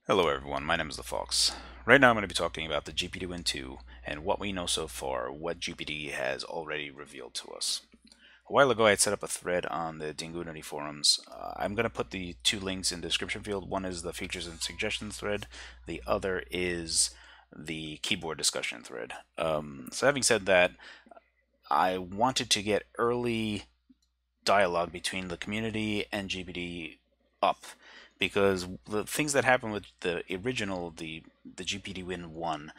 Hello everyone, my name is The Fox. Right now I'm going to be talking about the GPD Win 2 and what we know so far, what GPD has already revealed to us. A while ago I had set up a thread on the Dingunity forums. I'm going to put the two links in the description field. One is the features and suggestions thread, the other is the keyboard discussion thread. So having said that, I wanted to get early dialogue between the community and GPD up, because the things that happened with the original, the GPD Win 1,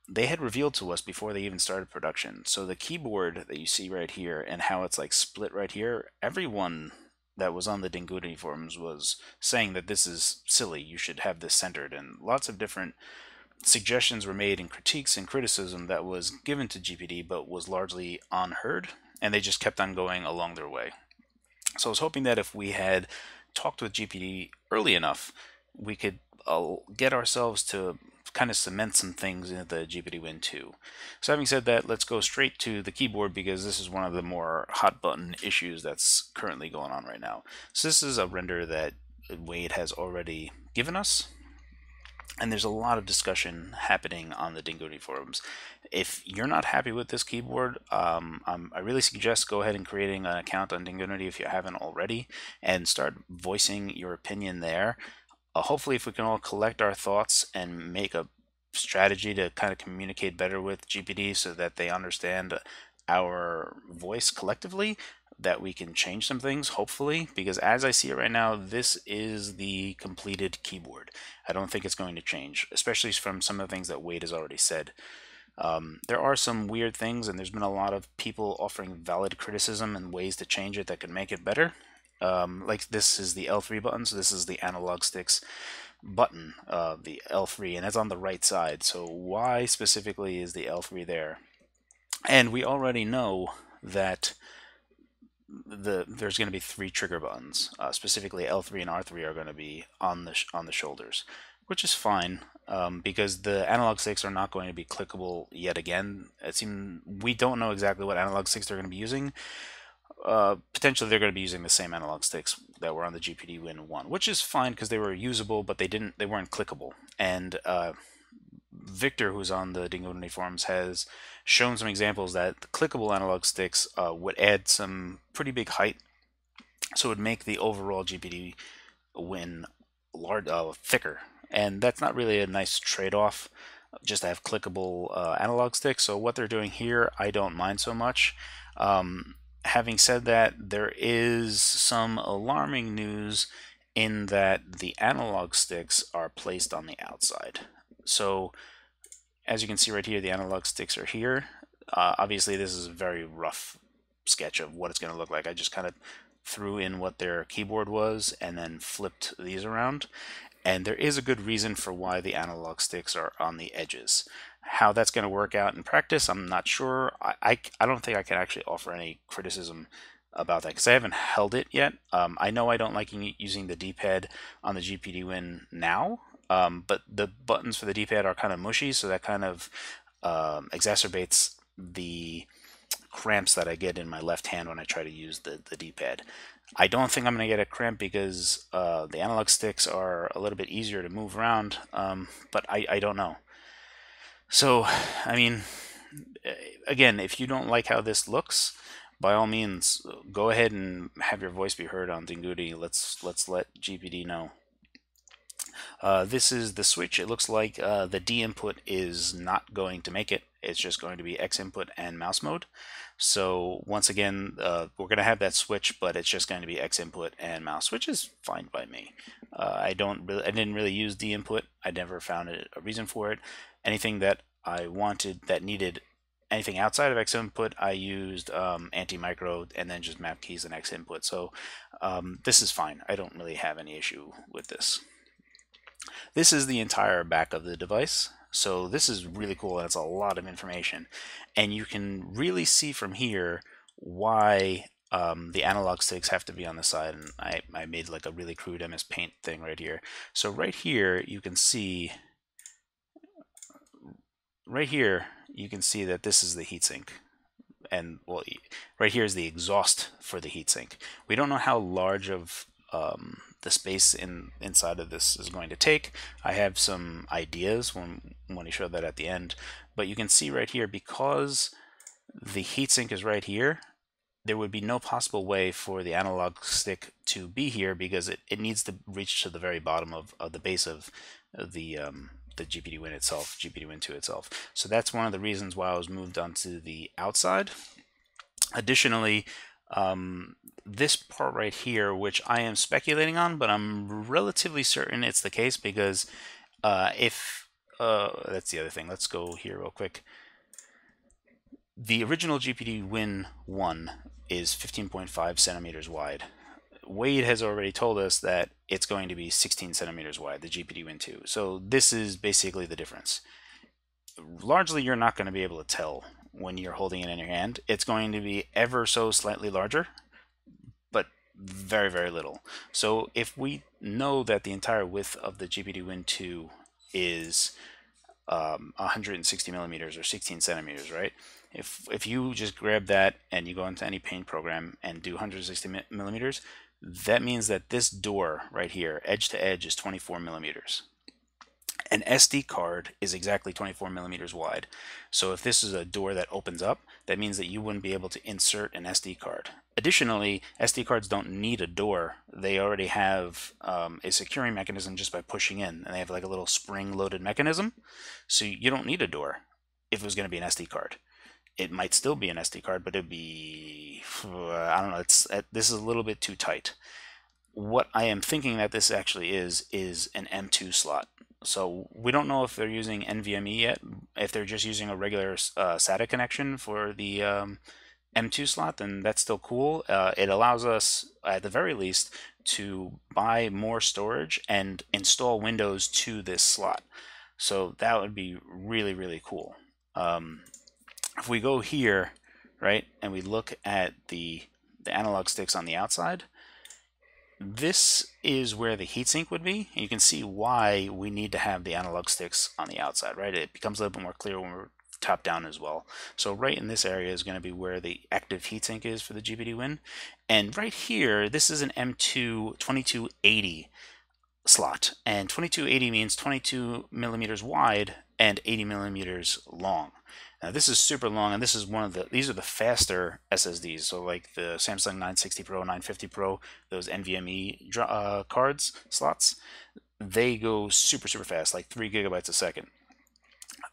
they had revealed to us before they even started production. So the keyboard that you see right here and how it's like split right here, everyone that was on the Dinguity forums was saying that this is silly, you should have this centered, and lots of different suggestions were made and critiques and criticism that was given to GPD but was largely unheard, and they just kept on going along their way. So I was hoping that if we had talked with GPD early enough, we could get ourselves to kind of cement some things in the GPD Win 2. So having said that, let's go straight to the keyboard, because this is one of the more hot button issues that's currently going on right now. So this is a render that Wade has already given us, and there's a lot of discussion happening on the Dinguity forums. If you're not happy with this keyboard, I really suggest go ahead and creating an account on Dinguity if you haven't already, and start voicing your opinion there. Hopefully, if we can all collect our thoughts and make a strategy to kind of communicate better with GPD so that they understand our voice collectively, that we can change some things, hopefully, because as I see it right now, this is the completed keyboard. I don't think it's going to change, especially from some of the things that Wade has already said. There are some weird things, and there's been a lot of people offering valid criticism and ways to change it that could make it better. Like this is the L3 button, so this is the analog sticks button, the L3, and it's on the right side. So why specifically is the L3 there? And we already know that there's going to be three trigger buttons. Specifically, L3 and R3 are going to be on the shoulders, which is fine, because the analog sticks are not going to be clickable yet again. We don't know exactly what analog sticks they're going to be using. Potentially, they're going to be using the same analog sticks that were on the GPD Win 1, which is fine because they were usable, but they weren't clickable. And Victor, who's on the Dingunity forums, has shown some examples that the clickable analog sticks would add some pretty big height, so it would make the overall GPD Win thicker, and that's not really a nice trade-off, just to have clickable analog sticks. So what they're doing here, I don't mind so much. Having said that, there is some alarming news in that the analog sticks are placed on the outside. So as you can see right here, the analog sticks are here. Obviously, this is a very rough sketch of what it's going to look like. I just kind of threw in what their keyboard was and then flipped these around. And there is a good reason for why the analog sticks are on the edges. How that's going to work out in practice, I'm not sure. I don't think I can actually offer any criticism about that because I haven't held it yet. I know I don't like using the D-pad on the GPD Win now, but the buttons for the D-pad are kind of mushy, so that kind of exacerbates the cramps that I get in my left hand when I try to use the D-pad. I don't think I'm going to get a cramp because the analog sticks are a little bit easier to move around, but I don't know. So, I mean, again, if you don't like how this looks, by all means, go ahead and have your voice be heard on Dinguity. Let's let GPD know. This is the switch. It looks like the D input is not going to make it. It's just going to be X input and mouse mode. So once again, we're going to have that switch, but it's just going to be X input and mouse, which is fine by me. I didn't really use D input. I never found a reason for it. Anything that I wanted that needed anything outside of X input, I used anti-micro and then just map keys and X input. So this is fine. I don't really have any issue with this. This is the entire back of the device. So this is really cool. That's a lot of information. And you can really see from here why the analog sticks have to be on the side. And I made like a really crude MS Paint thing right here. So right here, you can see that this is the heatsink. And well, right here is the exhaust for the heatsink. We don't know how large of the space inside of this is going to take. I have some ideas when you show that at the end, but you can see right here, because the heatsink is right here, there would be no possible way for the analog stick to be here, because it needs to reach to the very bottom of the base of the GPD Win itself, GPD Win 2 itself. So that's one of the reasons why I was moved onto the outside. Additionally, this part right here, which I am speculating on, but I'm relatively certain it's the case, because if that's the other thing. Let's go here real quick. The original GPD Win 1 is 15.5 centimeters wide. Wade has already told us that it's going to be 16 centimeters wide, the GPD Win 2. So this is basically the difference. Largely, you're not going to be able to tell when you're holding it in your hand. It's going to be ever so slightly larger, but very, very little. So if we know that the entire width of the GPD Win 2 is 160 millimeters or 16 centimeters, right? If you just grab that and you go into any paint program and do 160 millimeters, that means that this door right here, edge to edge, is 24 millimeters. An SD card is exactly 24 millimeters wide. So if this is a door that opens up, that means that you wouldn't be able to insert an SD card. Additionally, SD cards don't need a door. They already have a securing mechanism just by pushing in, and they have like a little spring-loaded mechanism. So you don't need a door if it was going to be an SD card. It might still be an SD card, but it'd be, I don't know, this is a little bit too tight. What I am thinking that this actually is an M2 slot. So we don't know if they're using NVMe yet, if they're just using a regular SATA connection for the M2 slot, then that's still cool. It allows us, at the very least, to buy more storage and install Windows to this slot. So that would be really, really cool. If we go here, right, and we look at the analog sticks on the outside, this is where the heatsink would be. And you can see why we need to have the analog sticks on the outside, right? It becomes a little bit more clear when we're top down as well. So right in this area is going to be where the active heatsink is for the GPD Win. And right here, this is an M2 2280 slot. And 2280 means 22 millimeters wide and 80 millimeters long. Now this is super long, and this is these are the faster SSDs. So like the Samsung 960 Pro, 950 Pro, those NVMe cards, slots, they go super, super fast, like 3 gigabytes a second.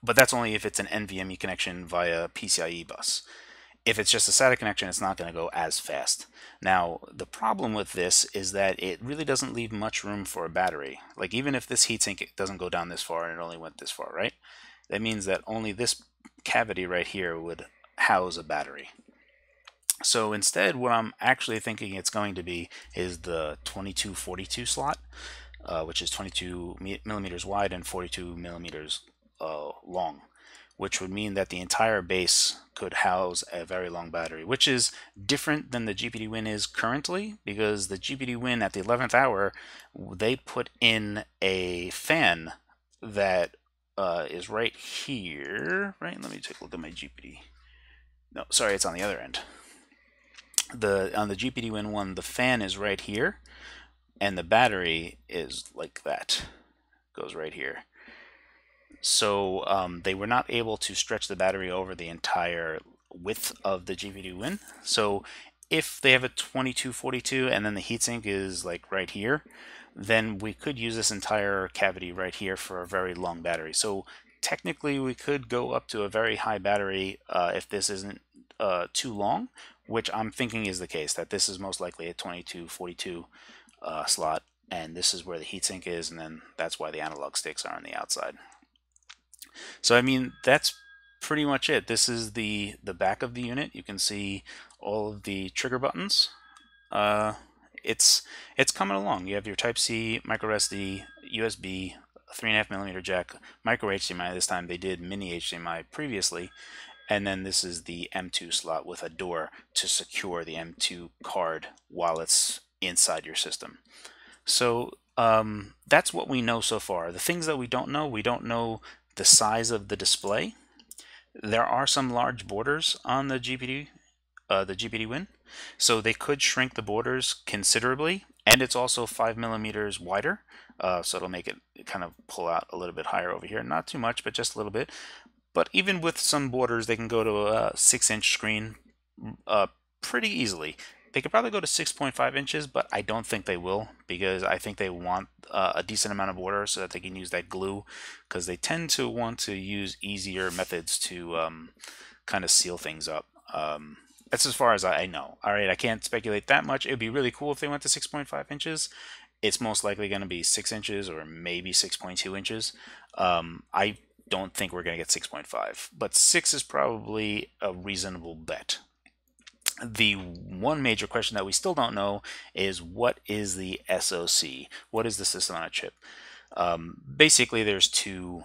But that's only if it's an NVMe connection via PCIe bus. If it's just a SATA connection, it's not going to go as fast. Now, the problem with this is that it really doesn't leave much room for a battery. Like even if this heatsink doesn't go down this far and it only went this far, right? That means that only this cavity right here would house a battery. So instead, what I'm actually thinking it's going to be is the 2242 slot, which is 22 millimeters wide and 42 millimeters long, which would mean that the entire base could house a very long battery, which is different than the GPD Win is currently, because the GPD Win at the 11th hour, they put in a fan that is right here, right? Let me take a look at my GPD. No, sorry, it's on the other end. On the GPD Win 1, the fan is right here, and the battery is like that. Goes right here. So they were not able to stretch the battery over the entire width of the GPD Win. So if they have a 2242 and then the heatsink is like right here, then we could use this entire cavity right here for a very long battery. So technically we could go up to a very high battery if this isn't too long, which I'm thinking is the case, that this is most likely a 2242 slot, and this is where the heatsink is, and then that's why the analog sticks are on the outside. So I mean, that's pretty much it. This is the back of the unit. You can see all of the trigger buttons. It's coming along. You have your Type-C, micro SD, USB, 3.5mm jack, micro HDMI. This time they did mini HDMI previously, and then this is the M2 slot with a door to secure the M2 card while it's inside your system. So that's what we know so far. The things that we don't know the size of the display. There are some large borders on the GPD Win, so they could shrink the borders considerably, and it's also 5 millimeters wider, so it'll make it kind of pull out a little bit higher over here. Not too much, but just a little bit. But even with some borders, they can go to a 6-inch screen pretty easily. They could probably go to 6.5 inches, but I don't think they will, because I think they want a decent amount of border so that they can use that glue, because they tend to want to use easier methods to kind of seal things up. That's as far as I know. All right, I can't speculate that much. It would be really cool if they went to 6.5 inches. It's most likely going to be 6 inches or maybe 6.2 inches. I don't think we're going to get 6.5, but 6 is probably a reasonable bet. The one major question that we still don't know is, what is the SoC? What is the system on a chip? Basically, there's two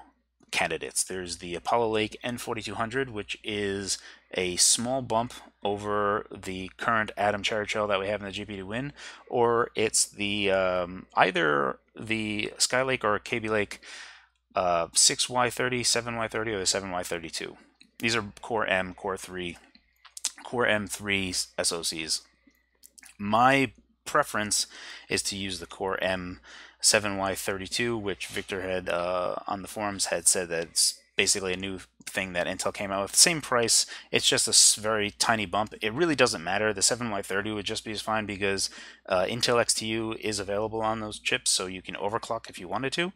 candidates. There's the Apollo Lake N4200, which is a small bump over the current Atom Cherry Trail that we have in the GPD Win, or it's the either the Skylake or KB Lake 6Y30, 7Y30, or the 7Y32. These are Core M, Core 3, Core M3 SoCs. My preference is to use the Core M 7Y32, which Victor had on the forums had said that it's basically a new thing that Intel came out with. Same price, it's just a very tiny bump. It really doesn't matter. The 7Y30 would just be as fine, because Intel XTU is available on those chips, so you can overclock if you wanted to.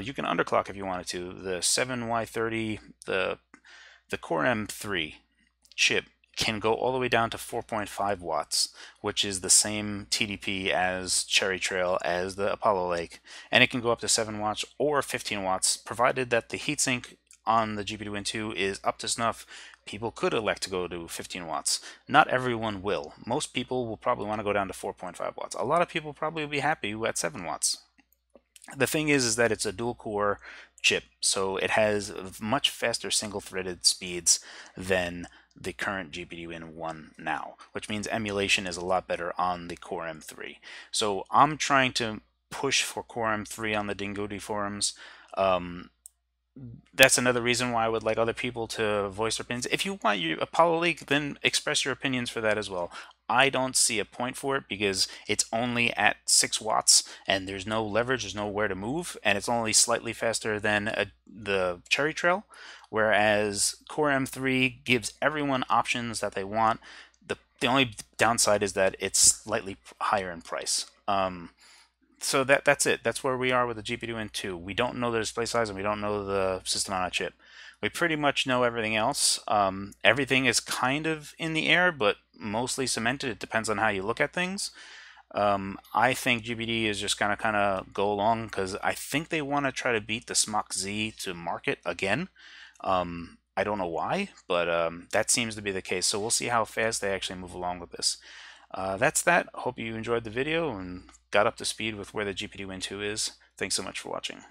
You can underclock if you wanted to. The 7Y30, the Core M3 chip can go all the way down to 4.5 watts, which is the same TDP as Cherry Trail, as the Apollo Lake, and it can go up to 7 watts or 15 watts, provided that the heatsink on the GPD Win 2 is up to snuff. People could elect to go to 15 watts. Not everyone will. Most people will probably want to go down to 4.5 watts. A lot of people probably will be happy at 7 watts. The thing is that it's a dual core chip, so it has much faster single-threaded speeds than the current GPD Win 1 now, which means emulation is a lot better on the Core M3. So I'm trying to push for Core M3 on the Dinguti forums. That's another reason why I would like other people to voice their opinions. If you want your Apollo Leak, then express your opinions for that as well. I don't see a point for it, because it's only at 6 watts and there's no leverage, there's nowhere to move, and it's only slightly faster than the Cherry Trail, whereas Core M3 gives everyone options that they want. The only downside is that it's slightly higher in price. So that's it. That's where we are with the GPD Win 2. We don't know the display size, and we don't know the system on a chip. We pretty much know everything else. Everything is kind of in the air, but mostly cemented. It depends on how you look at things. I think GPD is just gonna kind of go along, because I think they want to try to beat the Smok Z to market again. I don't know why, but that seems to be the case. So we'll see how fast they actually move along with this. That's that. Hope you enjoyed the video and got up to speed with where the GPD Win 2 is. Thanks so much for watching.